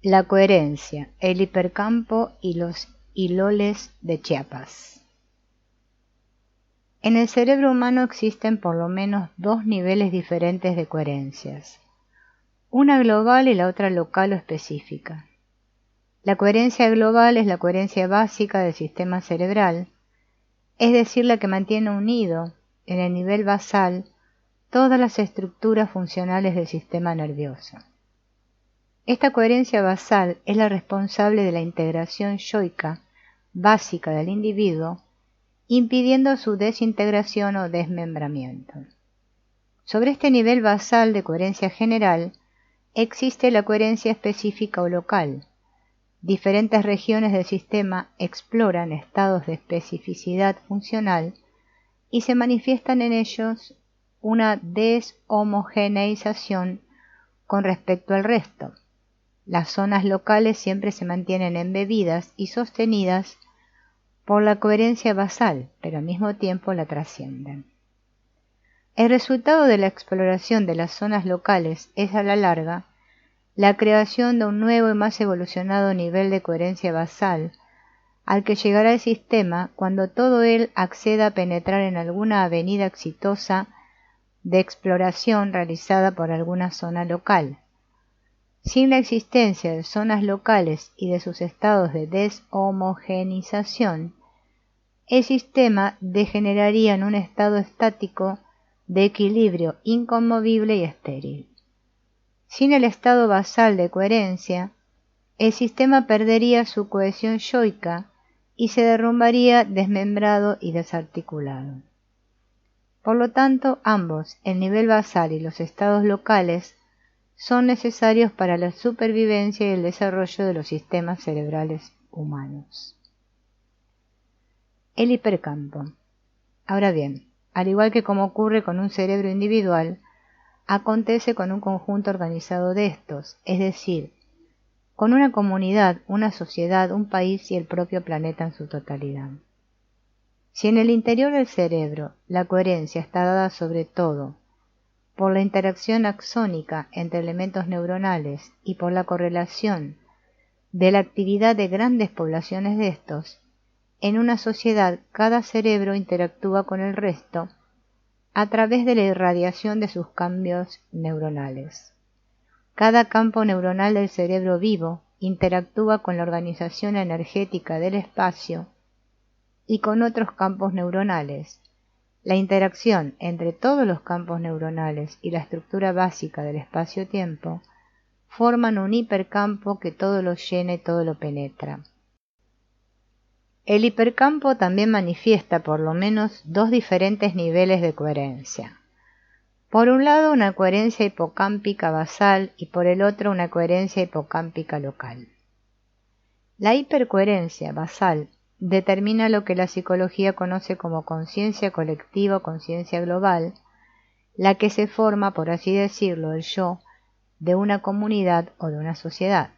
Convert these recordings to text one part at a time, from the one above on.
La coherencia, el hipercampo y los hiloles de Chiapas. En el cerebro humano existen por lo menos dos niveles diferentes de coherencias, una global y la otra local o específica. La coherencia global es la coherencia básica del sistema cerebral, es decir, la que mantiene unido en el nivel basal todas las estructuras funcionales del sistema nervioso. Esta coherencia basal es la responsable de la integración yoica básica del individuo, impidiendo su desintegración o desmembramiento. Sobre este nivel basal de coherencia general, existe la coherencia específica o local. Diferentes regiones del sistema exploran estados de especificidad funcional y se manifiestan en ellos una deshomogeneización con respecto al resto. Las zonas locales siempre se mantienen embebidas y sostenidas por la coherencia basal, pero al mismo tiempo la trascienden. El resultado de la exploración de las zonas locales es a la larga la creación de un nuevo y más evolucionado nivel de coherencia basal, al que llegará el sistema cuando todo él acceda a penetrar en alguna avenida exitosa de exploración realizada por alguna zona local. Sin la existencia de zonas locales y de sus estados de deshomogenización, el sistema degeneraría en un estado estático de equilibrio inconmovible y estéril. Sin el estado basal de coherencia, el sistema perdería su cohesión yoica y se derrumbaría desmembrado y desarticulado. Por lo tanto, ambos, el nivel basal y los estados locales, son necesarios para la supervivencia y el desarrollo de los sistemas cerebrales humanos. El hipercampo. Ahora bien, al igual que como ocurre con un cerebro individual, acontece con un conjunto organizado de estos, es decir, con una comunidad, una sociedad, un país y el propio planeta en su totalidad. Si en el interior del cerebro la coherencia está dada sobre todo por la interacción axónica entre elementos neuronales y por la correlación de la actividad de grandes poblaciones de estos, en una sociedad cada cerebro interactúa con el resto a través de la irradiación de sus cambios neuronales. Cada campo neuronal del cerebro vivo interactúa con la organización energética del espacio y con otros campos neuronales. La interacción entre todos los campos neuronales y la estructura básica del espacio-tiempo forman un hipercampo que todo lo llena y todo lo penetra. El hipercampo también manifiesta por lo menos dos diferentes niveles de coherencia. Por un lado, una coherencia hipocámpica basal y por el otro, una coherencia hipocámpica local. La hipercoherencia basal determina lo que la psicología conoce como conciencia colectiva o conciencia global, la que se forma, por así decirlo, el yo de una comunidad o de una sociedad.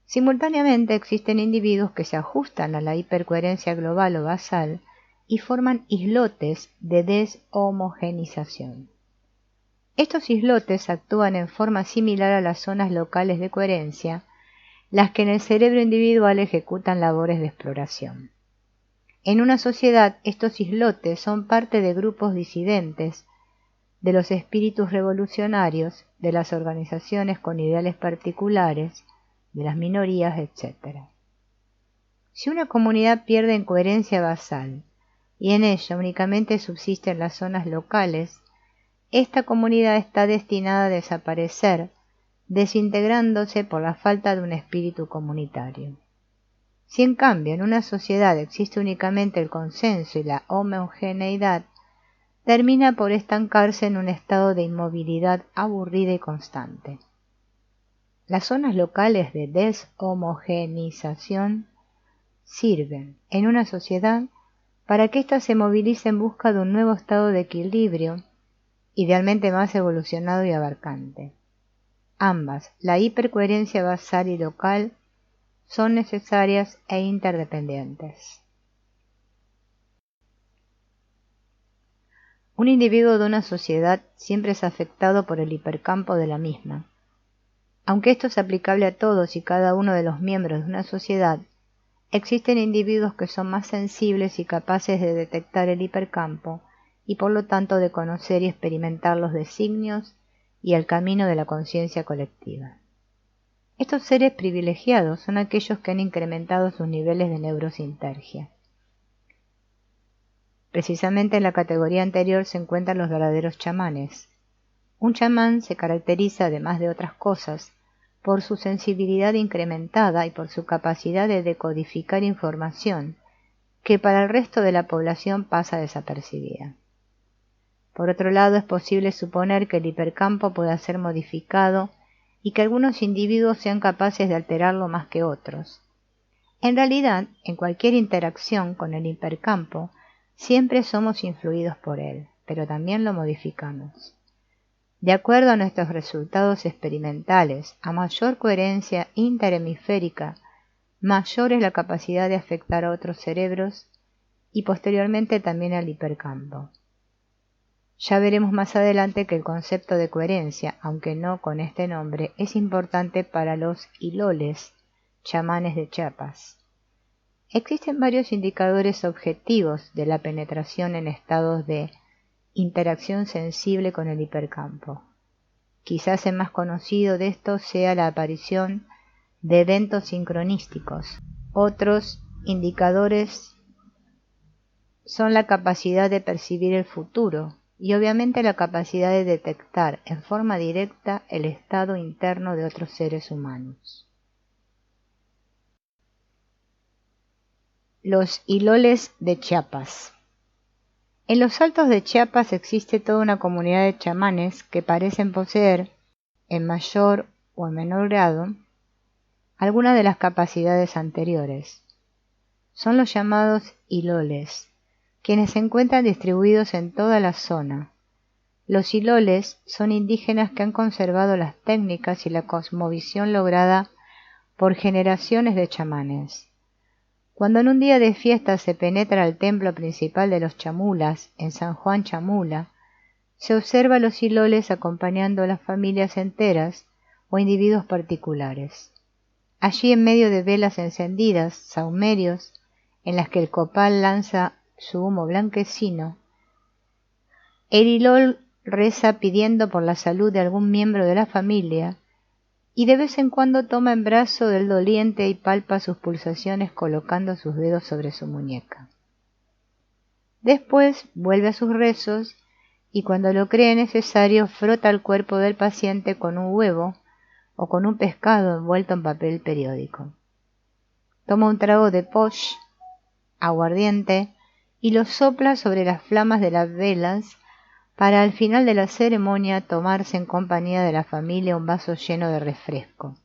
Simultáneamente existen individuos que se ajustan a la hipercoherencia global o basal y forman islotes de deshomogenización. Estos islotes actúan en forma similar a las zonas locales de coherencia, las que en el cerebro individual ejecutan labores de exploración. En una sociedad, estos islotes son parte de grupos disidentes, de los espíritus revolucionarios, de las organizaciones con ideales particulares, de las minorías, etc. Si una comunidad pierde en coherencia basal y en ella únicamente subsisten las zonas locales, esta comunidad está destinada a desaparecer, desintegrándose por la falta de un espíritu comunitario. Si en cambio en una sociedad existe únicamente el consenso y la homogeneidad, termina por estancarse en un estado de inmovilidad aburrida y constante. Las zonas locales de deshomogenización sirven en una sociedad para que ésta se movilice en busca de un nuevo estado de equilibrio, idealmente más evolucionado y abarcante. Ambas, la hipercoherencia basal y local, son necesarias e interdependientes. Un individuo de una sociedad siempre es afectado por el hipercampo de la misma. Aunque esto es aplicable a todos y cada uno de los miembros de una sociedad, existen individuos que son más sensibles y capaces de detectar el hipercampo y por lo tanto de conocer y experimentar los designios y el camino de la conciencia colectiva. Estos seres privilegiados son aquellos que han incrementado sus niveles de neurosintergia. Precisamente en la categoría anterior se encuentran los verdaderos chamanes. Un chamán se caracteriza, además de otras cosas, por su sensibilidad incrementada y por su capacidad de decodificar información, que para el resto de la población pasa desapercibida. Por otro lado, es posible suponer que el hipercampo pueda ser modificado y que algunos individuos sean capaces de alterarlo más que otros. En realidad, en cualquier interacción con el hipercampo, siempre somos influidos por él, pero también lo modificamos. De acuerdo a nuestros resultados experimentales, a mayor coherencia interhemisférica, mayor es la capacidad de afectar a otros cerebros y posteriormente también al hipercampo. Ya veremos más adelante que el concepto de coherencia, aunque no con este nombre, es importante para los iloles, chamanes de Chiapas. Existen varios indicadores objetivos de la penetración en estados de interacción sensible con el hipercampo. Quizás el más conocido de estos sea la aparición de eventos sincronísticos. Otros indicadores son la capacidad de percibir el futuro y obviamente la capacidad de detectar en forma directa el estado interno de otros seres humanos. Los iloles de Chiapas. En los Altos de Chiapas existe toda una comunidad de chamanes que parecen poseer, en mayor o en menor grado, algunas de las capacidades anteriores. Son los llamados iloles, quienes se encuentran distribuidos en toda la zona. Los iloles son indígenas que han conservado las técnicas y la cosmovisión lograda por generaciones de chamanes. Cuando en un día de fiesta se penetra al templo principal de los chamulas, en San Juan Chamula, se observa a los iloles acompañando a las familias enteras o individuos particulares. Allí, en medio de velas encendidas, sahumerios, en las que el copal lanza su humo blanquecino, el ilol reza pidiendo por la salud de algún miembro de la familia y de vez en cuando toma en brazo del doliente y palpa sus pulsaciones colocando sus dedos sobre su muñeca. Después vuelve a sus rezos y cuando lo cree necesario frota el cuerpo del paciente con un huevo o con un pescado envuelto en papel periódico. Toma un trago de posh, aguardiente, y lo sopla sobre las flamas de las velas para al final de la ceremonia tomarse en compañía de la familia un vaso lleno de refresco.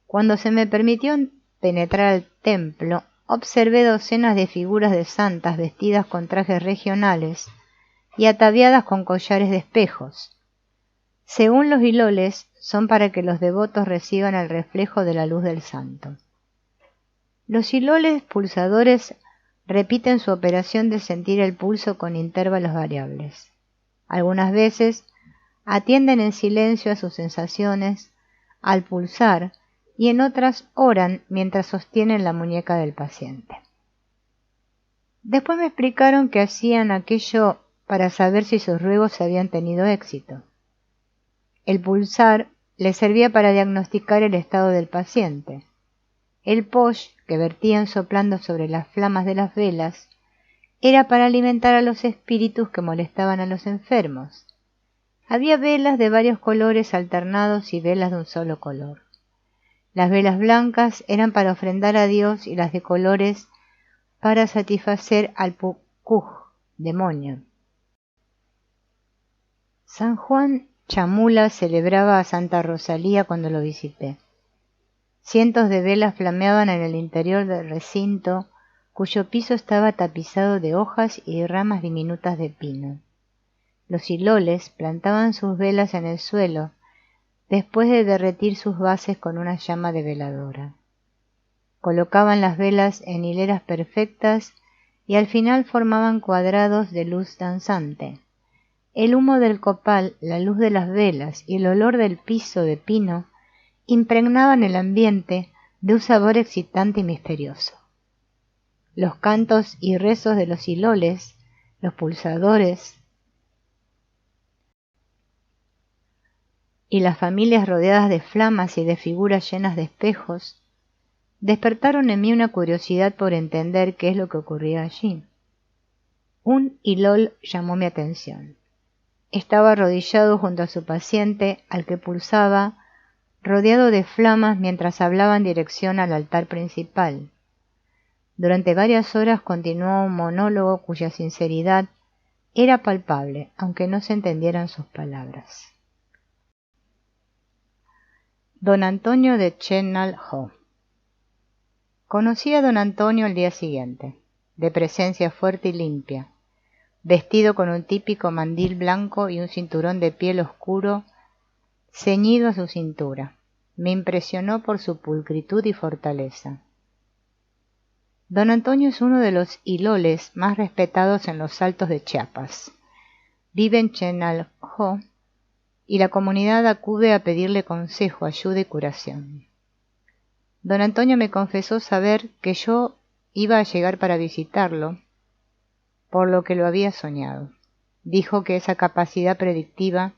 Cuando se me permitió penetrar al templo, observé docenas de figuras de santas vestidas con trajes regionales y ataviadas con collares de espejos. Según los iloles, son para que los devotos reciban el reflejo de la luz del santo. Los iloles pulsadores repiten su operación de sentir el pulso con intervalos variables. Algunas veces atienden en silencio a sus sensaciones al pulsar y en otras oran mientras sostienen la muñeca del paciente. Después me explicaron que hacían aquello para saber si sus ruegos habían tenido éxito. El pulsar les servía para diagnosticar el estado del paciente. El posh que vertían soplando sobre las flamas de las velas era para alimentar a los espíritus que molestaban a los enfermos. Había velas de varios colores alternados y velas de un solo color. Las velas blancas eran para ofrendar a Dios y las de colores para satisfacer al pukuj, demonio. San Juan Chamula celebraba a Santa Rosalía cuando lo visité. Cientos de velas flameaban en el interior del recinto, cuyo piso estaba tapizado de hojas y ramas diminutas de pino. Los iloles plantaban sus velas en el suelo, después de derretir sus bases con una llama de veladora. Colocaban las velas en hileras perfectas y al final formaban cuadrados de luz danzante. El humo del copal, la luz de las velas y el olor del piso de pino impregnaban el ambiente de un sabor excitante y misterioso. Los cantos y rezos de los hiloles, los pulsadores y las familias rodeadas de flamas y de figuras llenas de espejos, despertaron en mí una curiosidad por entender qué es lo que ocurría allí. Un hilol llamó mi atención. Estaba arrodillado junto a su paciente, al que pulsaba, rodeado de flamas mientras hablaba en dirección al altar principal. Durante varias horas continuó un monólogo cuya sinceridad era palpable, aunque no se entendieran sus palabras. Don Antonio de Chenal-ho. Conocí a don Antonio al día siguiente, de presencia fuerte y limpia, vestido con un típico mandil blanco y un cinturón de piel oscuro ceñido a su cintura. Me impresionó por su pulcritud y fortaleza. Don Antonio es uno de los hiloles más respetados en los Altos de Chiapas. Vive en Chenal-ho y la comunidad acude a pedirle consejo, ayuda y curación. Don Antonio me confesó saber que yo iba a llegar para visitarlo, por lo que lo había soñado. Dijo que esa capacidad predictiva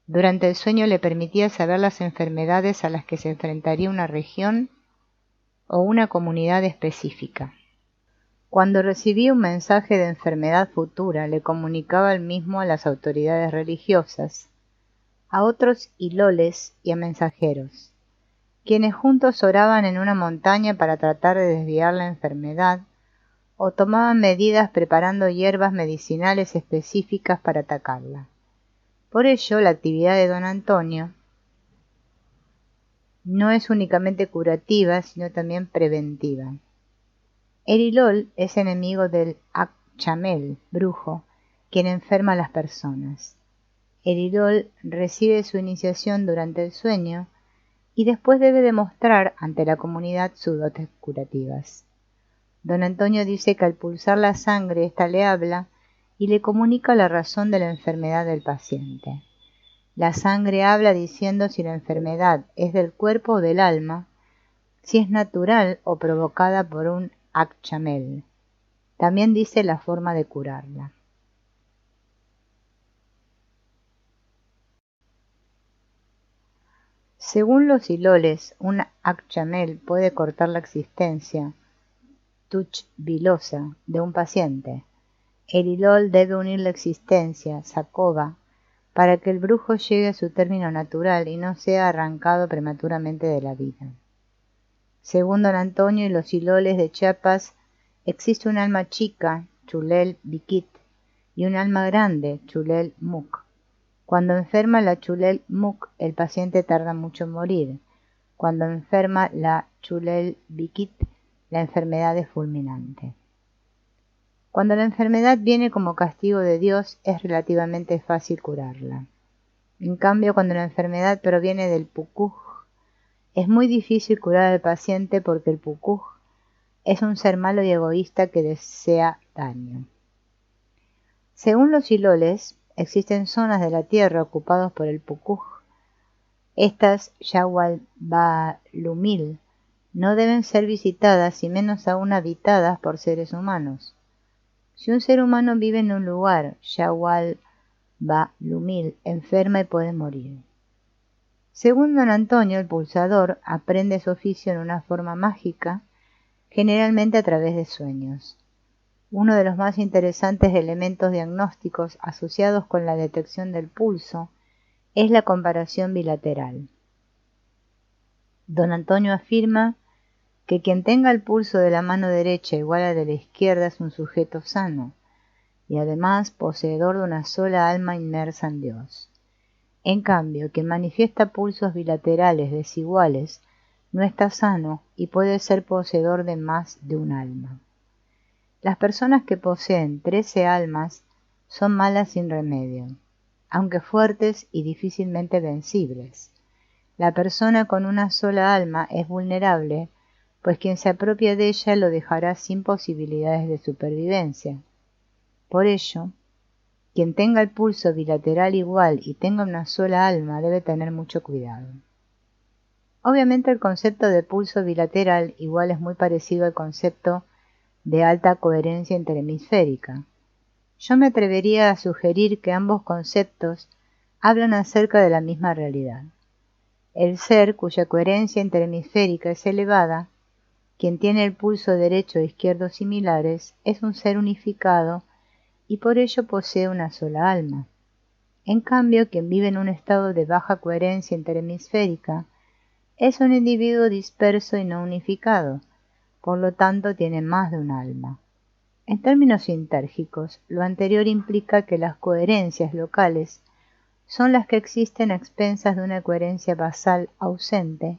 durante el sueño le permitía saber las enfermedades a las que se enfrentaría una región o una comunidad específica. Cuando recibía un mensaje de enfermedad futura, le comunicaba el mismo a las autoridades religiosas, a otros hiloles y a mensajeros, quienes juntos oraban en una montaña para tratar de desviar la enfermedad o tomaban medidas preparando hierbas medicinales específicas para atacarla. Por ello, la actividad de don Antonio no es únicamente curativa, sino también preventiva. El hilol es enemigo del Akchamel, brujo, quien enferma a las personas. El hilol recibe su iniciación durante el sueño y después debe demostrar ante la comunidad sus dotes curativas. Don Antonio dice que al pulsar la sangre ésta le habla y le comunica la razón de la enfermedad del paciente. La sangre habla diciendo si la enfermedad es del cuerpo o del alma, si es natural o provocada por un Akchamel. También dice la forma de curarla. Según los hiloles, un Akchamel puede cortar la existencia tuchvilosa de un paciente. El hilol debe unir la existencia Sakoba para que el brujo llegue a su término natural y no sea arrancado prematuramente de la vida. Según don Antonio y los hiloles de Chiapas, existe un alma chica, Chulel Bikit, y un alma grande, Chulel Muk. Cuando enferma la Chulel Muk, el paciente tarda mucho en morir. Cuando enferma la Chulel Bikit, la enfermedad es fulminante. Cuando la enfermedad viene como castigo de Dios, es relativamente fácil curarla. En cambio, cuando la enfermedad proviene del Pukuj, es muy difícil curar al paciente porque el Pukuj es un ser malo y egoísta que desea daño. Según los hiloles, existen zonas de la tierra ocupadas por el Pukuj. Estas Yawalbalumil no deben ser visitadas y menos aún habitadas por seres humanos. Si un ser humano vive en un lugar, Yawalbalumil, enferma y puede morir. Según don Antonio, el pulsador aprende su oficio en una forma mágica, generalmente a través de sueños. Uno de los más interesantes elementos diagnósticos asociados con la detección del pulso es la comparación bilateral. Don Antonio afirma que quien tenga el pulso de la mano derecha igual al de la izquierda es un sujeto sano y además poseedor de una sola alma inmersa en Dios. En cambio, quien manifiesta pulsos bilaterales desiguales no está sano y puede ser poseedor de más de un alma. Las personas que poseen 13 almas son malas sin remedio, aunque fuertes y difícilmente vencibles. La persona con una sola alma es vulnerable, pues quien se apropie de ella lo dejará sin posibilidades de supervivencia. Por ello, Quien tenga el pulso bilateral igual y tenga una sola alma debe tener mucho cuidado. Obviamente el concepto de pulso bilateral igual es muy parecido al concepto de alta coherencia interhemisférica. Yo me atrevería a sugerir que ambos conceptos hablan acerca de la misma realidad. El ser cuya coherencia interhemisférica es elevada, quien tiene el pulso derecho e izquierdo similares, es un ser unificado y por ello posee una sola alma. En cambio, quien vive en un estado de baja coherencia interhemisférica es un individuo disperso y no unificado, por lo tanto tiene más de un alma. En términos sintérgicos, lo anterior implica que las coherencias locales son las que existen a expensas de una coherencia basal ausente,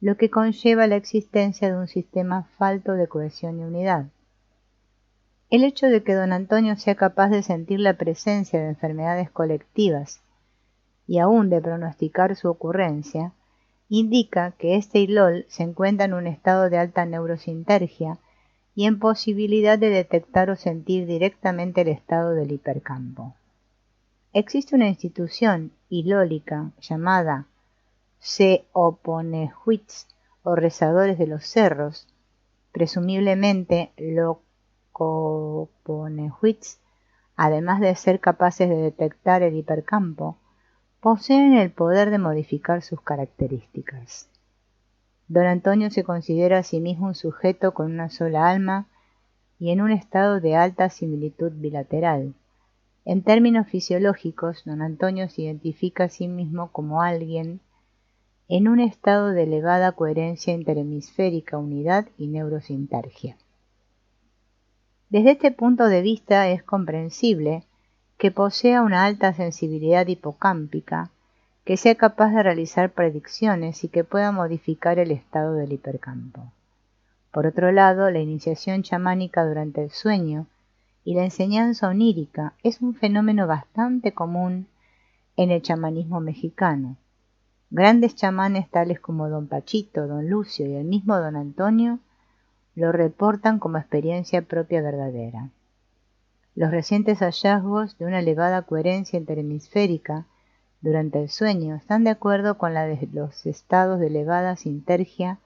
lo que conlleva la existencia de un sistema falto de cohesión y unidad. El hecho de que don Antonio sea capaz de sentir la presencia de enfermedades colectivas y aún de pronosticar su ocurrencia, indica que este ILOL se encuentra en un estado de alta neurosintergia y en posibilidad de detectar o sentir directamente el estado del hipercampo. Existe una institución ilólica llamada Seoponehwitz o rezadores de los cerros, presumiblemente Locoponehwitz, además de ser capaces de detectar el hipercampo, poseen el poder de modificar sus características. Don Antonio se considera a sí mismo un sujeto con una sola alma y en un estado de alta similitud bilateral. En términos fisiológicos, don Antonio se identifica a sí mismo como alguien en un estado de elevada coherencia interhemisférica, unidad y neurosintergia. Desde este punto de vista es comprensible que posea una alta sensibilidad hipocámpica, que sea capaz de realizar predicciones y que pueda modificar el estado del hipercampo. Por otro lado, la iniciación chamánica durante el sueño y la enseñanza onírica es un fenómeno bastante común en el chamanismo mexicano. Grandes chamanes tales como don Pachito, don Lucio y el mismo don Antonio lo reportan como experiencia propia verdadera. Los recientes hallazgos de una elevada coherencia interhemisférica durante el sueño están de acuerdo con la de los estados de elevada sintergia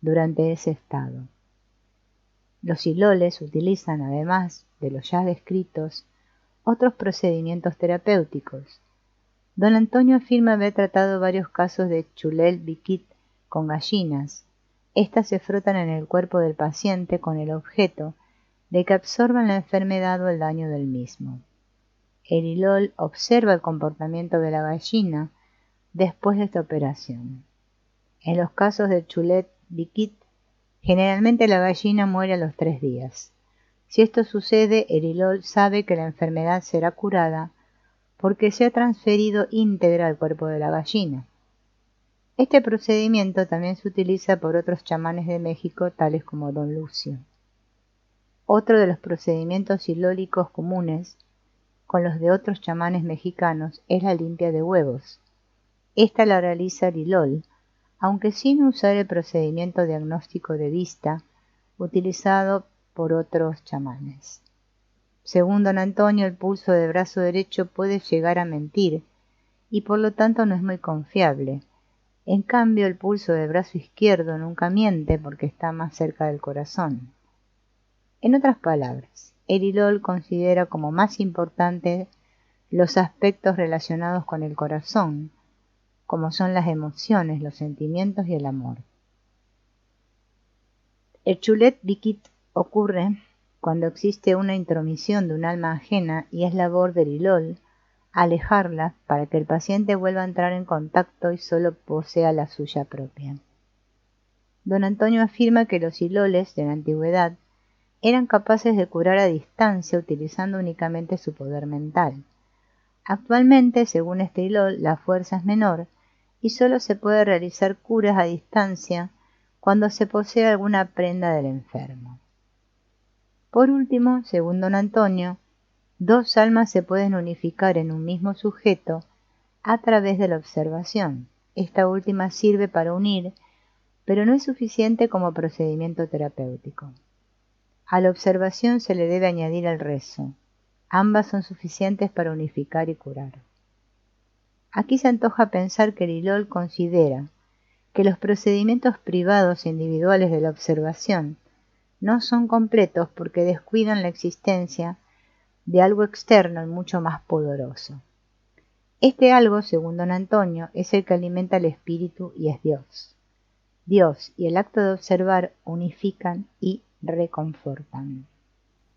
durante ese estado. Los iloles utilizan, además de los ya descritos, otros procedimientos terapéuticos. Don Antonio afirma haber tratado varios casos de Chulel-Biquit con gallinas. Estas se frotan en el cuerpo del paciente con el objeto de que absorban la enfermedad o el daño del mismo. El ilol observa el comportamiento de la gallina después de esta operación. En los casos de Chulel-Biquit, generalmente la gallina muere a los 3 días. Si esto sucede, el ilol sabe que la enfermedad será curada porque se ha transferido íntegra al cuerpo de la gallina. Este procedimiento también se utiliza por otros chamanes de México, tales como don Lucio. Otro de los procedimientos ilólicos comunes con los de otros chamanes mexicanos es la limpia de huevos. Esta la realiza el ilol, aunque sin usar el procedimiento diagnóstico de vista utilizado por otros chamanes. Según don Antonio, el pulso del brazo derecho puede llegar a mentir y por lo tanto no es muy confiable. En cambio, el pulso del brazo izquierdo nunca miente porque está más cerca del corazón. En otras palabras, el ilol considera como más importantes los aspectos relacionados con el corazón, como son las emociones, los sentimientos y el amor. El Chulel-Biquit ocurre cuando existe una intromisión de un alma ajena y es labor del ilol alejarla para que el paciente vuelva a entrar en contacto y solo posea la suya propia. Don Antonio afirma que los iloles de la antigüedad eran capaces de curar a distancia utilizando únicamente su poder mental. Actualmente, según este ilol, la fuerza es menor y solo se puede realizar curas a distancia cuando se posee alguna prenda del enfermo. Por último, según don Antonio, 2 almas se pueden unificar en un mismo sujeto a través de la observación. Esta última sirve para unir, pero no es suficiente como procedimiento terapéutico. A la observación se le debe añadir el rezo. Ambas son suficientes para unificar y curar. Aquí se antoja pensar que Lilol considera que los procedimientos privados e individuales de la observación no son completos porque descuidan la existencia de algo externo y mucho más poderoso. Este algo, según don Antonio, es el que alimenta el espíritu y es Dios. Dios y el acto de observar unifican y reconfortan.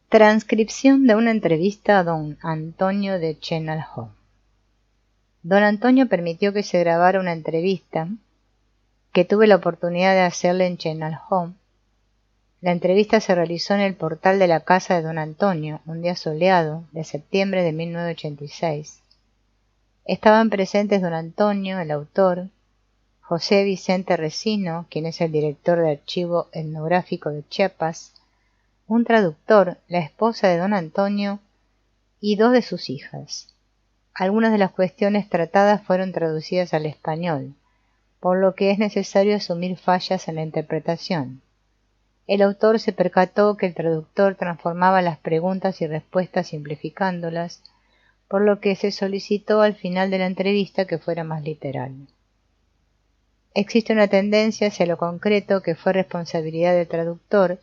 Transcripción de una entrevista a don Antonio de Chenalhó. Don Antonio permitió que se grabara una entrevista que tuve la oportunidad de hacerle en Chenalhó. La entrevista se realizó en el portal de la casa de don Antonio, un día soleado de septiembre de 1986. Estaban presentes don Antonio, el autor, José Vicente Resino, quien es el director de Archivo Etnográfico de Chiapas, un traductor, la esposa de don Antonio y dos de sus hijas. Algunas de las cuestiones tratadas fueron traducidas al español, por lo que es necesario asumir fallas en la interpretación. El autor se percató que el traductor transformaba las preguntas y respuestas simplificándolas, por lo que se solicitó al final de la entrevista que fuera más literal. Existe una tendencia hacia lo concreto que fue responsabilidad del traductor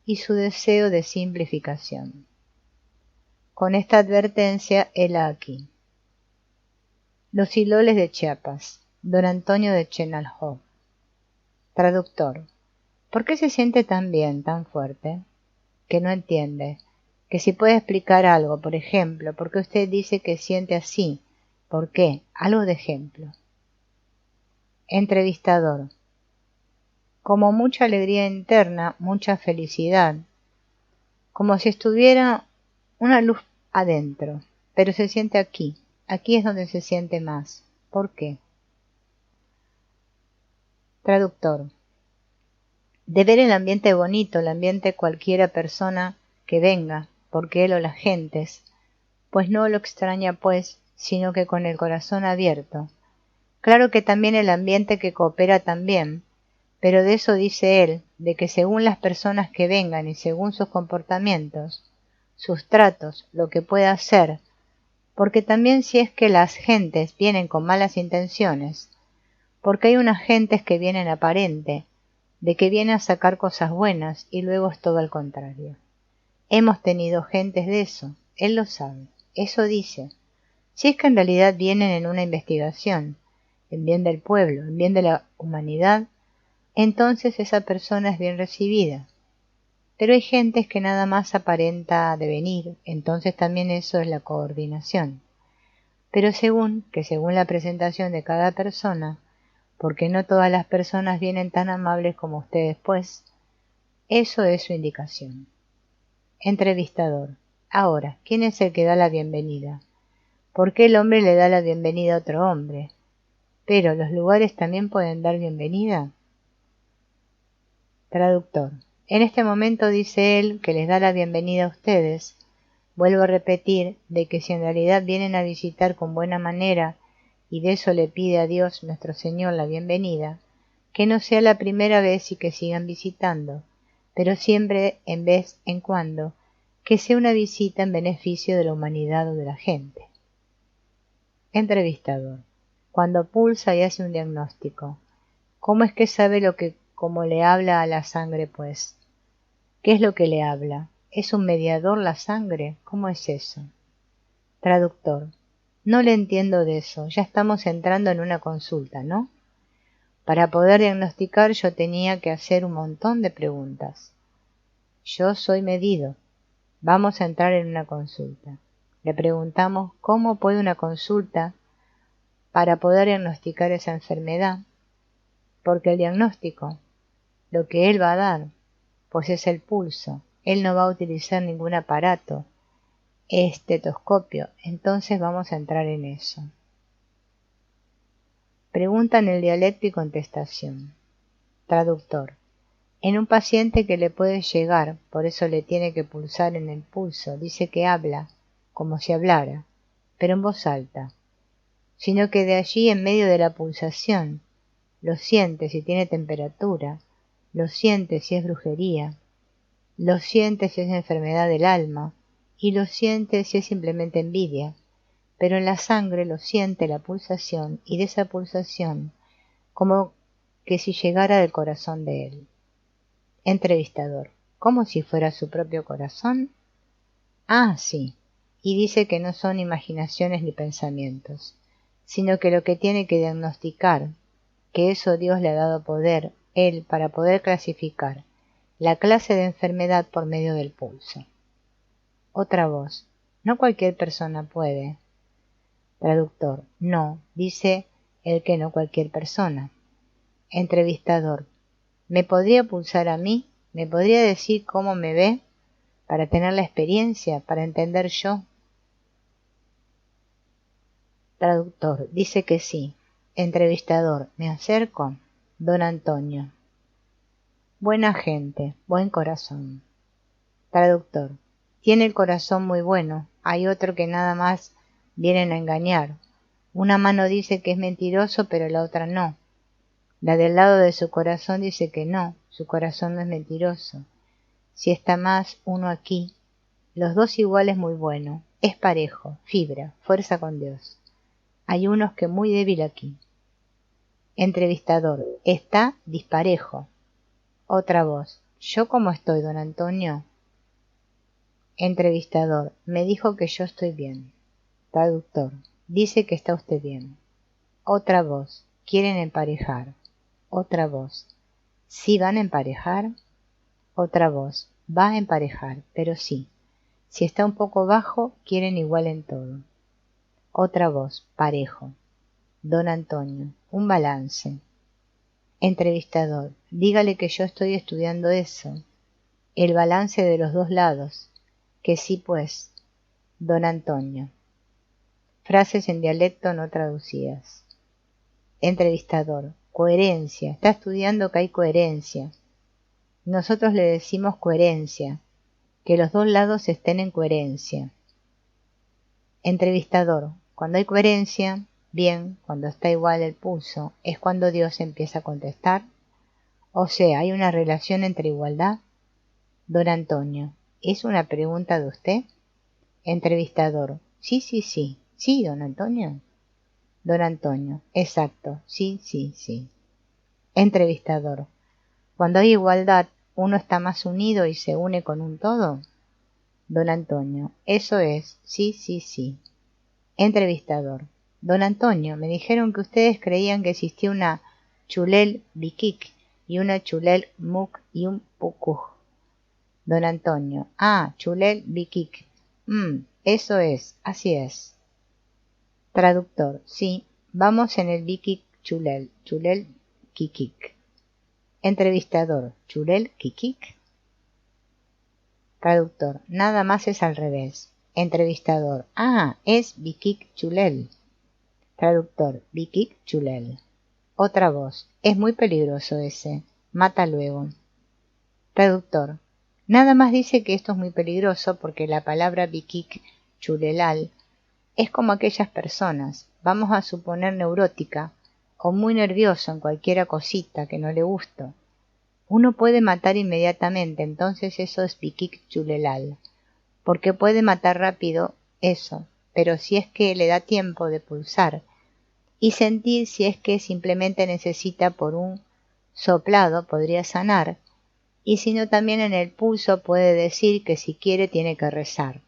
y su deseo de simplificación. Con esta advertencia, hela aquí. Los Liloles de Chiapas, don Antonio de Chenalhó. Traductor. ¿Por qué se siente tan bien, tan fuerte? Que no entiende. Que si puede explicar algo, por ejemplo, ¿por qué usted dice que siente así? ¿Por qué? Algo de ejemplo. Entrevistador. Como mucha alegría interna, mucha felicidad. Como si estuviera una luz adentro, pero se siente aquí. Aquí es donde se siente más. ¿Por qué? Traductor. De ver el ambiente bonito, el ambiente cualquiera persona que venga, porque él o las gentes, pues no lo extraña pues, sino que con el corazón abierto. Claro que también el ambiente que coopera también, pero de eso dice él, de que según las personas que vengan y según sus comportamientos, sus tratos, lo que pueda hacer, porque también si es que las gentes vienen con malas intenciones, porque hay unas gentes que vienen aparente, de que vienen a sacar cosas buenas y luego es todo al contrario. Hemos tenido gentes de eso, él lo sabe, eso dice. Si es que en realidad vienen en una investigación, en bien del pueblo, en bien de la humanidad, entonces esa persona es bien recibida. Pero hay gentes que nada más aparenta de venir, entonces también eso es la coordinación. Pero según la presentación de cada persona, porque no todas las personas vienen tan amables como ustedes pues, eso es su indicación. Entrevistador. Ahora, ¿quién es el que da la bienvenida? ¿Por qué el hombre le da la bienvenida a otro hombre? Pero, ¿los lugares también pueden dar bienvenida? Traductor. En este momento dice él que les da la bienvenida a ustedes. Vuelvo a repetir de que si en realidad vienen a visitar con buena manera y de eso le pide a Dios nuestro Señor la bienvenida, que no sea la primera vez y que sigan visitando, pero siempre en vez en cuando, que sea una visita en beneficio de la humanidad o de la gente. Entrevistador. Cuando pulsa y hace un diagnóstico, ¿cómo es que sabe lo que como le habla a la sangre, pues? ¿Qué es lo que le habla? ¿Es un mediador la sangre? ¿Cómo es eso? Traductor. No le entiendo de eso, ya estamos entrando en una consulta, ¿no? Para poder diagnosticar yo tenía que hacer un montón de preguntas. Yo soy medido. Vamos a entrar en una consulta. Le preguntamos cómo puede una consulta para poder diagnosticar esa enfermedad, porque el diagnóstico, lo que él va a dar, pues es el pulso. Él no va a utilizar ningún aparato, estetoscopio, entonces vamos a entrar en eso. Pregunta en el dialecto y contestación. Traductor. En un paciente que le puede llegar, por eso le tiene que pulsar en el pulso, dice que habla, como si hablara, pero en voz alta, sino que de allí en medio de la pulsación, lo siente si tiene temperatura, lo siente si es brujería, lo siente si es enfermedad del alma, y lo siente si es simplemente envidia, pero en la sangre lo siente la pulsación y de esa pulsación como que si llegara del corazón de él. Entrevistador: ¿como si fuera su propio corazón? Ah, sí. Y dice que no son imaginaciones ni pensamientos, sino que lo que tiene que diagnosticar, que eso Dios le ha dado poder, él, para poder clasificar la clase de enfermedad por medio del pulso. Otra voz: no cualquier persona puede. Traductor: no, dice el que no cualquier persona. Entrevistador: ¿me podría pulsar a mí? ¿Me podría decir cómo me ve? Para tener la experiencia, para entender yo. Traductor: dice que sí. Entrevistador: ¿me acerco? Don Antonio: buena gente, buen corazón. Traductor: tiene el corazón muy bueno. Hay otro que nada más vienen a engañar. Una mano dice que es mentiroso, pero la otra no. La del lado de su corazón dice que no, su corazón no es mentiroso. Si está más uno aquí, los dos iguales muy bueno, es parejo, fibra, fuerza con Dios. Hay unos que muy débil aquí. Entrevistador: está disparejo. Otra voz: ¿yo cómo estoy, don Antonio? Entrevistador: me dijo que yo estoy bien. Traductor: dice que está usted bien. Otra voz: quieren emparejar. Otra voz: ¿sí van a emparejar? Otra voz: va a emparejar, pero sí. Si está un poco bajo, quieren igual en todo. Otra voz: parejo. Don Antonio: un balance. Entrevistador: dígale que yo estoy estudiando eso. El balance de los dos lados. Que sí, pues. Don Antonio: frases en dialecto no traducidas. Entrevistador: coherencia. Está estudiando que hay coherencia. Nosotros le decimos coherencia. Que los dos lados estén en coherencia. Entrevistador: cuando hay coherencia, bien, cuando está igual el pulso, es cuando Dios empieza a contestar. O sea, ¿hay una relación entre igualdad? Don Antonio: ¿es una pregunta de usted? Entrevistador: sí, sí, sí. ¿Sí, don Antonio? Don Antonio: exacto, sí, sí, sí. Entrevistador: cuando hay igualdad, ¿uno está más unido y se une con un todo? Don Antonio: eso es, sí, sí, sí. Entrevistador: don Antonio, me dijeron que ustedes creían que existía una Chulel Bikik y una Chulel Muk y un Pukuj. Don Antonio: ah, Chulel Bikik. Eso es, así es. Traductor: sí, vamos en el Bikik Chulel, Chulel Kikik. Entrevistador: ¿Chulel Kikik? Traductor: nada más es al revés. Entrevistador: ah, es Bikik Chulel. Traductor: Bikik Chulel. Otra voz: es muy peligroso ese, mata luego. Traductor: nada más dice que esto es muy peligroso porque la palabra Bikik Chulelal es como aquellas personas, vamos a suponer neurótica, o muy nervioso en cualquiera cosita que no le gusta. Uno puede matar inmediatamente, entonces eso es Bikik Chulelal, porque puede matar rápido eso, pero si es que le da tiempo de pulsar y sentir si es que simplemente necesita por un soplado podría sanar, y si no también en el pulso puede decir que si quiere tiene que rezar,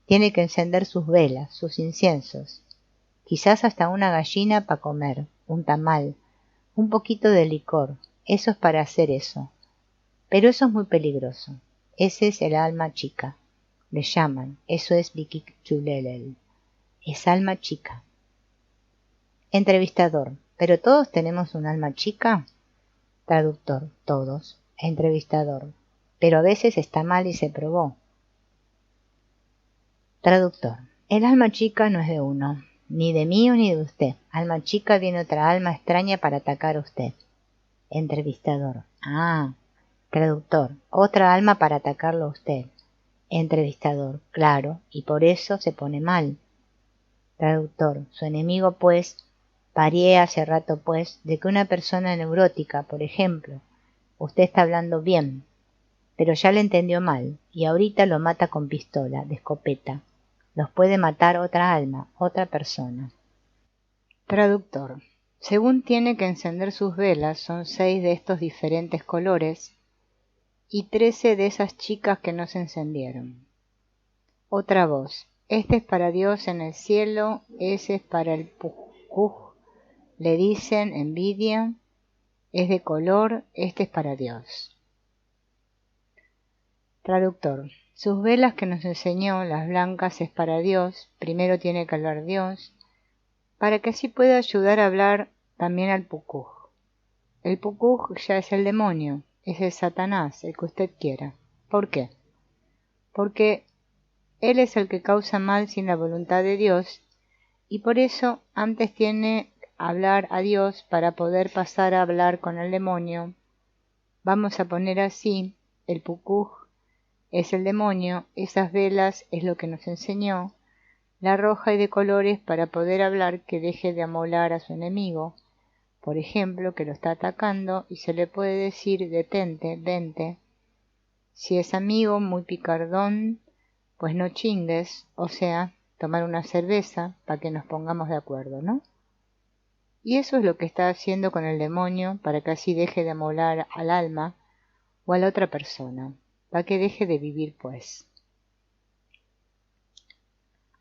tiene que encender sus velas, sus inciensos, quizás hasta una gallina para comer, un tamal, un poquito de licor, eso es para hacer eso. Pero eso es muy peligroso, ese es el alma chica, le llaman, eso es Bikik Chulelel, es alma chica. Entrevistador: ¿pero todos tenemos un alma chica? Traductor: todos. Entrevistador: pero a veces está mal y se probó. Traductor: el alma chica no es de uno, ni de mío ni de usted. Alma chica viene otra alma extraña para atacar a usted. Entrevistador: ah. Traductor: otra alma para atacarlo a usted. Entrevistador: claro, y por eso se pone mal. Traductor: su enemigo pues, parié hace rato pues, de que una persona neurótica, por ejemplo, usted está hablando bien. pero ya le entendió mal, y ahorita lo mata con pistola, de escopeta. Los puede matar otra alma, otra persona. Traductor. Según tiene que encender sus velas, son 6 de estos diferentes colores y 13 de esas chicas que no se encendieron. Otra voz. Este es para Dios en el cielo, ese es para el Pukuj. Le dicen envidia, es de color, este es para Dios. Traductor. Sus velas que nos enseñó, las blancas, es para Dios, primero tiene que hablar Dios, para que así pueda ayudar a hablar también al Pukuj. El Pukuj ya es el demonio, es el Satanás, el que usted quiera. ¿Por qué? Porque él es el que causa mal sin la voluntad de Dios, y por eso antes tiene que hablar a Dios para poder pasar a hablar con el demonio. Vamos a poner así, el Pukuj es el demonio, esas velas es lo que nos enseñó, la roja y de colores para poder hablar que deje de amolar a su enemigo, por ejemplo, que lo está atacando y se le puede decir detente, vente. Si es amigo muy picardón, pues no chingues, o sea, tomar una cerveza para que nos pongamos de acuerdo, ¿no? Y eso es lo que está haciendo con el demonio para que así deje de amolar al alma o a la otra persona, para que deje de vivir pues.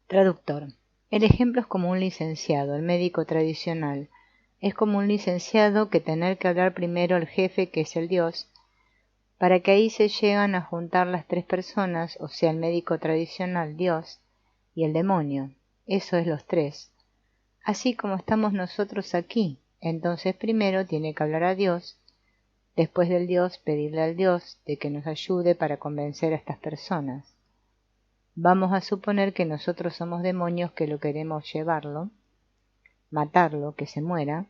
Traductor. El ejemplo es como un licenciado, el médico tradicional. Es como un licenciado que tener que hablar primero al jefe, que es el Dios, para que ahí se llegan a juntar las 3 personas, o sea, el médico tradicional, Dios, y el demonio. Eso es los 3. Así como estamos nosotros aquí. Entonces primero tiene que hablar a Dios, después del Dios pedirle al Dios de que nos ayude para convencer a estas personas. Vamos a suponer que nosotros somos demonios que lo queremos llevarlo, matarlo, que se muera.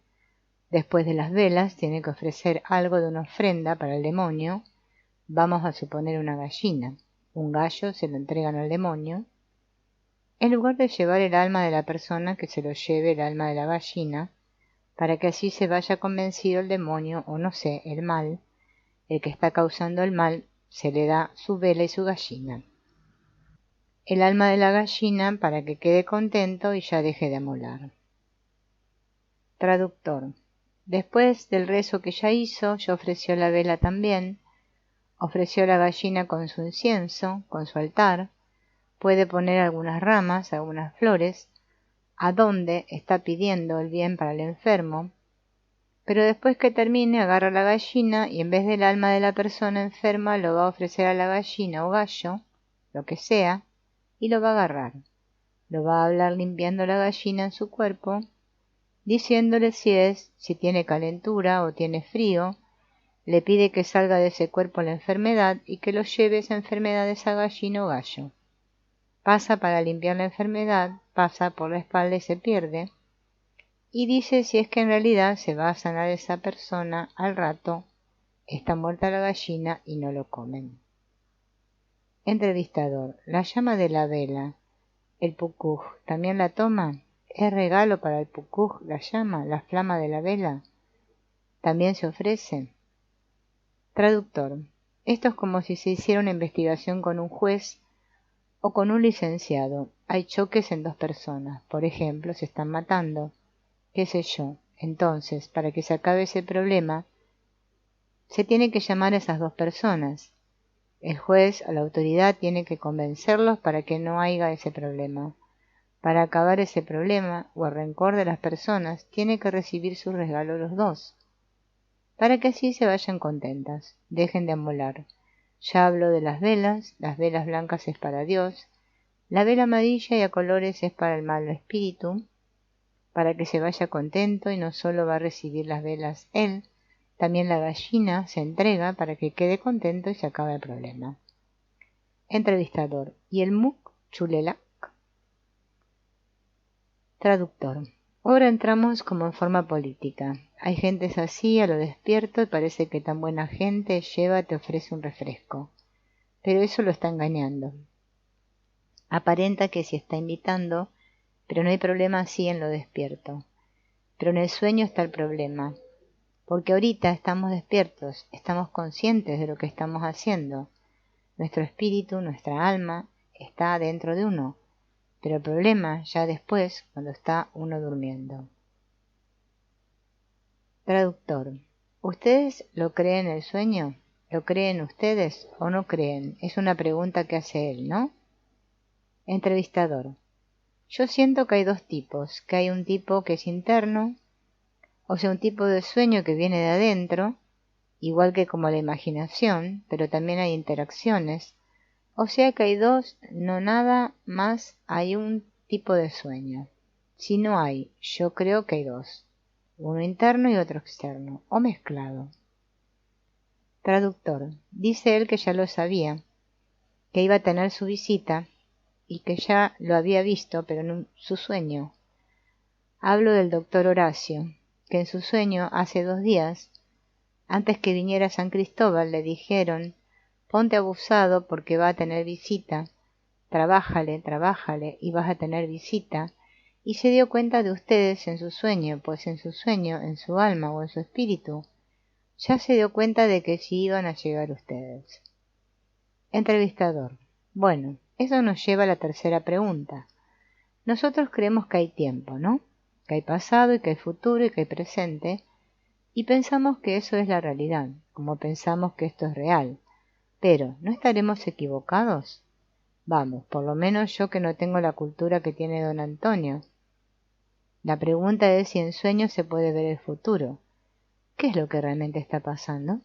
Después de las velas tiene que ofrecer algo de una ofrenda para el demonio. Vamos a suponer una gallina. Un gallo se lo entregan al demonio. En lugar de llevar el alma de la persona, que se lo lleve el alma de la gallina, para que así se vaya convencido el demonio, o no sé, el mal, el que está causando el mal, se le da su vela y su gallina. El alma de la gallina para que quede contento y ya deje de amolar. Traductor. Después del rezo que ya hizo, ya ofreció la vela también, ofreció la gallina con su incienso, con su altar, puede poner algunas ramas, algunas flores, a donde está pidiendo el bien para el enfermo, pero después que termine agarra la gallina y en vez del alma de la persona enferma lo va a ofrecer a la gallina o gallo, lo que sea, y lo va a agarrar. Lo va a hablar limpiando la gallina en su cuerpo, diciéndole si tiene calentura o tiene frío, le pide que salga de ese cuerpo la enfermedad y que lo lleve esa enfermedad de esa gallina o gallo. Pasa para limpiar la enfermedad, pasa por la espalda y se pierde, y dice si es que en realidad se va a sanar esa persona al rato, está muerta la gallina y no lo comen. Entrevistador. La llama de la vela, el Pukuj, ¿también la toma? ¿Es regalo para el Pukuj la llama, la flama de la vela? ¿También se ofrece? Traductor. Esto es como si se hiciera una investigación con un juez o con un licenciado. Hay choques en 2 personas. Por ejemplo, se están matando. ¿Qué sé yo? Entonces, para que se acabe ese problema, se tiene que llamar a esas 2 personas. El juez o la autoridad tiene que convencerlos para que no haya ese problema. Para acabar ese problema o el rencor de las personas, tiene que recibir su regalo los 2, para que así se vayan contentas, dejen de amolar. Ya hablo de las velas blancas es para Dios, la vela amarilla y a colores es para el mal espíritu, para que se vaya contento y no solo va a recibir las velas él, también la gallina se entrega para que quede contento y se acabe el problema. Entrevistador. ¿Y el Muk Chulela? Traductor. Ahora entramos como en forma política. Hay gentes así a lo despierto y parece que tan buena gente lleva te ofrece un refresco. Pero eso lo está engañando. Aparenta que sí está invitando, pero no hay problema así en lo despierto. Pero en el sueño está el problema. Porque ahorita estamos despiertos, estamos conscientes de lo que estamos haciendo. Nuestro espíritu, nuestra alma, está dentro de uno, pero el problema ya después, cuando está uno durmiendo. Traductor. ¿Ustedes lo creen el sueño? ¿Lo creen ustedes o no creen? Es una pregunta que hace él, ¿no? Entrevistador. Yo siento que hay dos tipos, que hay un tipo que es interno, o sea, un tipo de sueño que viene de adentro, igual que como la imaginación, pero también hay interacciones, o sea que hay dos, no nada más hay un tipo de sueño. Si no hay, yo creo que hay dos, uno interno y otro externo, o mezclado. Traductor. Dice él que ya lo sabía, que iba a tener su visita y que ya lo había visto, pero en su sueño. Hablo del doctor Horacio, que en su sueño hace 2 días, antes que viniera San Cristóbal, le dijeron: ponte abusado porque va a tener visita, trabájale y vas a tener visita, y se dio cuenta de ustedes en su sueño, pues en su sueño, en su alma o en su espíritu, ya se dio cuenta de que sí iban a llegar ustedes. Entrevistador. Bueno, eso nos lleva a la tercera pregunta. Nosotros creemos que hay tiempo, ¿no? Que hay pasado y que hay futuro y que hay presente, y pensamos que eso es la realidad, como pensamos que esto es real. Pero, ¿no estaremos equivocados? Vamos, por lo menos yo que no tengo la cultura que tiene don Antonio. La pregunta es si en sueños se puede ver el futuro. ¿Qué es lo que realmente está pasando?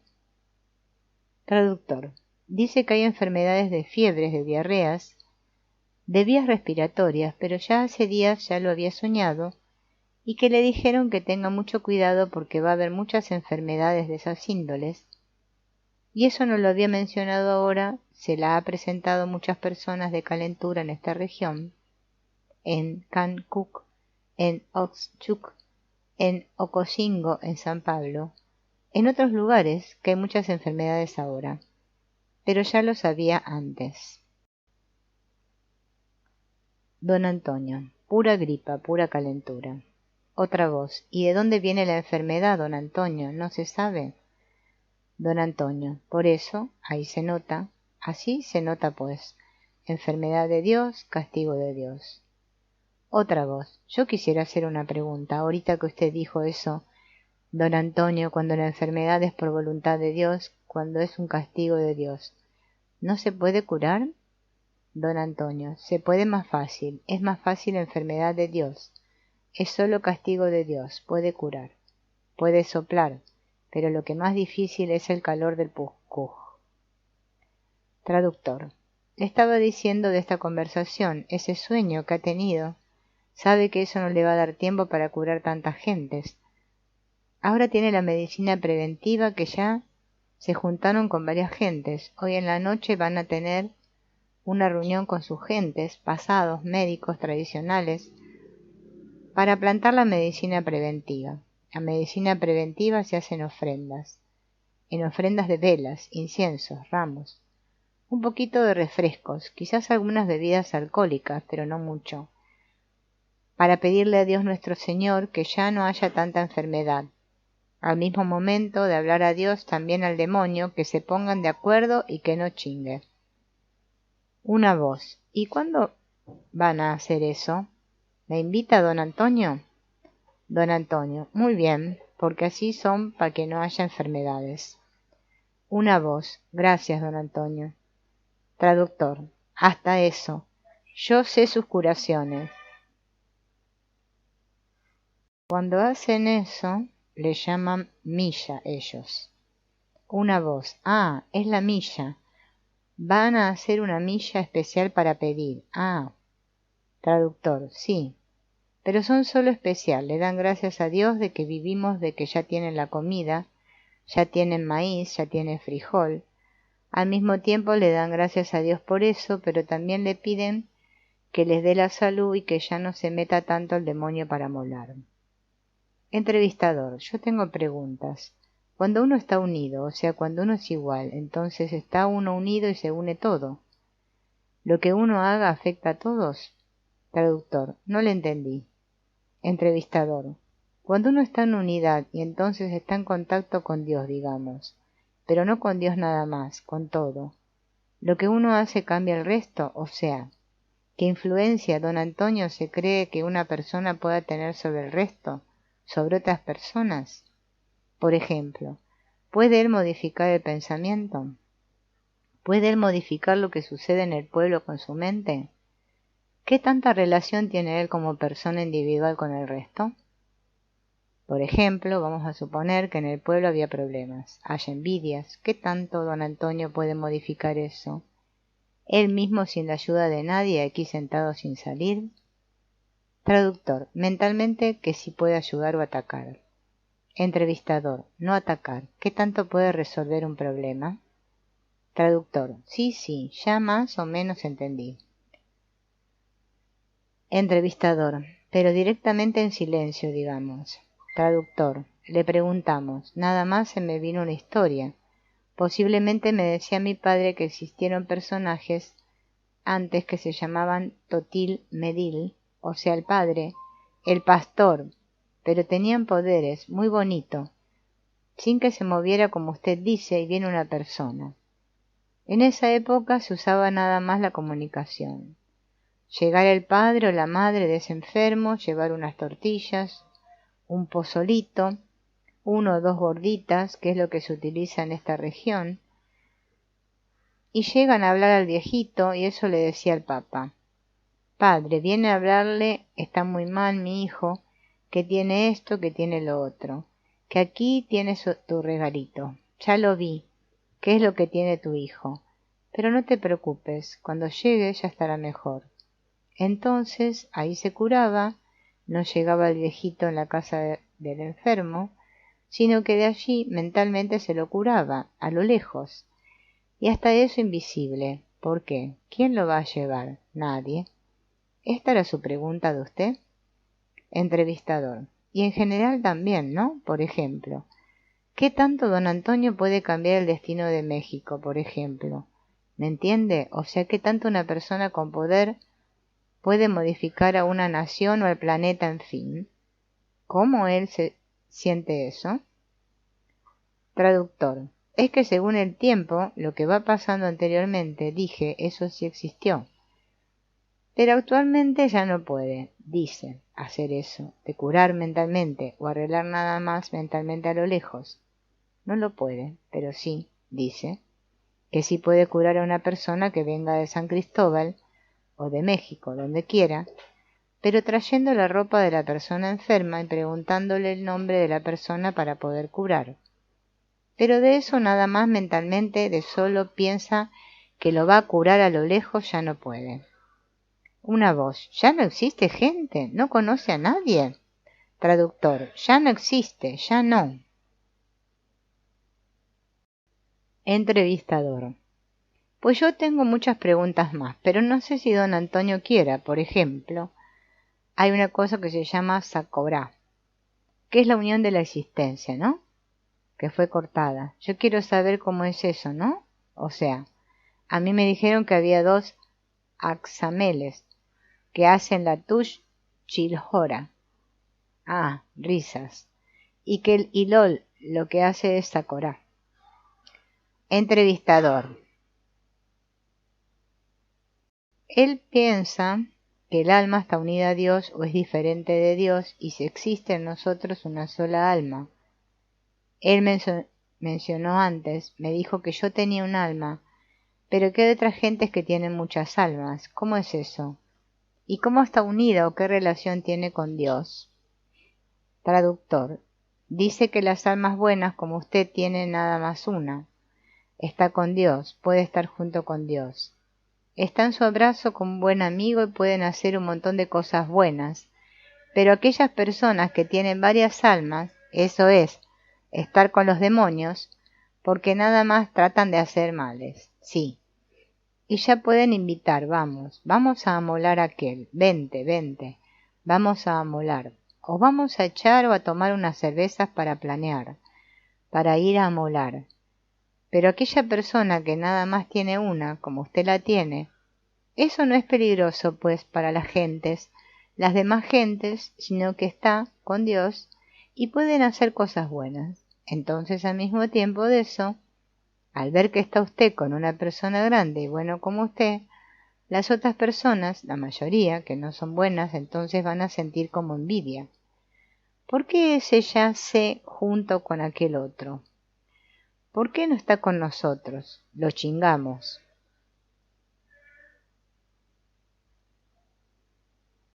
Traductor. Dice que hay enfermedades de fiebres, de diarreas, de vías respiratorias, pero ya hace días ya lo había soñado, y que le dijeron que tenga mucho cuidado porque va a haber muchas enfermedades de esas índoles, y eso no lo había mencionado ahora, se la ha presentado muchas personas de calentura en esta región, en Cancún, en Oxchuc, en Ocosingo, en San Pablo, en otros lugares que hay muchas enfermedades ahora, pero ya lo sabía antes. Don Antonio, pura gripa, pura calentura. Otra voz. ¿Y de dónde viene la enfermedad, don Antonio? ¿No se sabe? Don Antonio. Por eso, ahí se nota. Así se nota pues. Enfermedad de Dios, castigo de Dios. Otra voz. Yo quisiera hacer una pregunta. Ahorita que usted dijo eso, don Antonio, cuando la enfermedad es por voluntad de Dios, cuando es un castigo de Dios, ¿no se puede curar? Don Antonio. Se puede más fácil. Es más fácil la enfermedad de Dios. Es solo castigo de Dios, puede curar, puede soplar, pero lo que más difícil es el calor del puzcuj. Traductor. Le estaba diciendo de esta conversación, ese sueño que ha tenido. Sabe que eso no le va a dar tiempo para curar tantas gentes. Ahora tiene la medicina preventiva que ya se juntaron con varias gentes. Hoy en la noche van a tener una reunión con sus gentes, pasados, médicos tradicionales, para plantar la medicina preventiva. La medicina preventiva se hace en ofrendas de velas, inciensos, ramos, un poquito de refrescos, quizás algunas bebidas alcohólicas, pero no mucho, para pedirle a Dios nuestro Señor que ya no haya tanta enfermedad. Al mismo momento de hablar a Dios también al demonio que se pongan de acuerdo y que no chingue. Una voz. ¿Y cuándo van a hacer eso? ¿Me invita don Antonio? Don Antonio. Muy bien, porque así son para que no haya enfermedades. Una voz. Gracias, don Antonio. Traductor. Hasta eso. Yo sé sus curaciones. Cuando hacen eso, le llaman milla ellos. Una voz. Ah, es la milla. Van a hacer una milla especial para pedir. Ah. Traductor. Sí. Pero son solo especial. Le dan gracias a Dios de que vivimos, de que ya tienen la comida, ya tienen maíz, ya tienen frijol. Al mismo tiempo le dan gracias a Dios por eso, pero también le piden que les dé la salud y que ya no se meta tanto el demonio para molar. Entrevistador. Yo tengo preguntas. Cuando uno está unido, o sea, cuando uno es igual, entonces está uno unido y se une todo. ¿Lo que uno haga afecta a todos? Traductor. No le entendí. Entrevistador. Cuando uno está en unidad y entonces está en contacto con Dios, digamos, pero no con Dios nada más, con todo. Lo que uno hace cambia el resto, o sea, ¿qué influencia don Antonio se cree que una persona pueda tener sobre el resto, sobre otras personas? Por ejemplo, ¿puede él modificar el pensamiento? ¿Puede él modificar lo que sucede en el pueblo con su mente? ¿Qué tanta relación tiene él como persona individual con el resto? Por ejemplo, vamos a suponer que en el pueblo había problemas, hay envidias. ¿Qué tanto don Antonio puede modificar eso? ¿Él mismo sin la ayuda de nadie aquí sentado sin salir? Traductor, mentalmente que sí puede ayudar o atacar. Entrevistador, no atacar. ¿Qué tanto puede resolver un problema? Traductor, sí, ya más o menos entendí. Entrevistador, pero directamente en silencio, digamos. Traductor, le preguntamos, nada más se me vino una historia. Posiblemente me decía mi padre que existieron personajes antes que se llamaban Totil Medil, o sea el padre, el pastor, pero tenían poderes, muy bonito, sin que se moviera como usted dice y viene una persona. En esa época se usaba nada más la comunicación. Llegar el padre o la madre de ese enfermo, llevar unas tortillas, un pozolito, uno o dos gorditas, que es lo que se utiliza en esta región, y llegan a hablar al viejito y eso le decía el papa. Padre, viene a hablarle, está muy mal mi hijo, que tiene esto, que tiene lo otro, que aquí tienes tu regalito, ya lo vi, qué es lo que tiene tu hijo, pero no te preocupes, cuando llegue ya estará mejor. Entonces ahí se curaba, no llegaba el viejito en la casa del enfermo, sino que de allí mentalmente se lo curaba, a lo lejos, y hasta eso invisible. ¿Por qué? ¿Quién lo va a llevar? Nadie. ¿Esta era su pregunta de usted? Entrevistador. Y en general también, ¿no? Por ejemplo, ¿qué tanto don Antonio puede cambiar el destino de México, por ejemplo? ¿Me entiende? O sea, ¿qué tanto una persona con poder puede modificar a una nación o al planeta, en fin? ¿Cómo él se siente eso? Traductor. Es que según el tiempo, lo que va pasando anteriormente, dije, eso sí existió. Pero actualmente ya no puede, dice, hacer eso, de curar mentalmente o arreglar nada más mentalmente a lo lejos. No lo puede, pero sí, dice, que sí puede curar a una persona que venga de San Cristóbal o de México, donde quiera, pero trayendo la ropa de la persona enferma y preguntándole el nombre de la persona para poder curar. Pero de eso nada más mentalmente, de solo piensa que lo va a curar a lo lejos, ya no puede. Una voz, ya no existe gente, no conoce a nadie. Traductor, ya no existe, ya no. Entrevistador, pues yo tengo muchas preguntas más, pero no sé si don Antonio quiera. Por ejemplo, hay una cosa que se llama Sakorá, que es la unión de la existencia, ¿no? Que fue cortada. Yo quiero saber cómo es eso, ¿no? O sea, a mí me dijeron que había dos axameles que hacen la tush chilhora. Ah, risas. Y que el ilol lo que hace es Sakorá. Entrevistador. Él piensa que el alma está unida a Dios o es diferente de Dios y si existe en nosotros una sola alma. Él mencionó antes, me dijo que yo tenía un alma, pero que hay otras gentes que tienen muchas almas. ¿Cómo es eso? ¿Y cómo está unida o qué relación tiene con Dios? Traductor. Dice que las almas buenas como usted tienen nada más una. Está con Dios, puede estar junto con Dios. Está en su abrazo como un buen amigo y pueden hacer un montón de cosas buenas. Pero aquellas personas que tienen varias almas, eso es, estar con los demonios, porque nada más tratan de hacer males, sí. Y ya pueden invitar, vamos a amolar a aquel, vente, vamos a amolar. O vamos a echar o a tomar unas cervezas para planear, para ir a amolar. Pero aquella persona que nada más tiene una, como usted la tiene, eso no es peligroso, pues, para las gentes, las demás gentes, sino que está con Dios y pueden hacer cosas buenas. Entonces, al mismo tiempo de eso, Al ver que está usted con una persona grande y bueno como usted, las otras personas, la mayoría, que no son buenas, entonces van a sentir como envidia. ¿Por qué ese ya se junto con aquel otro? ¿Por qué no está con nosotros? Lo chingamos.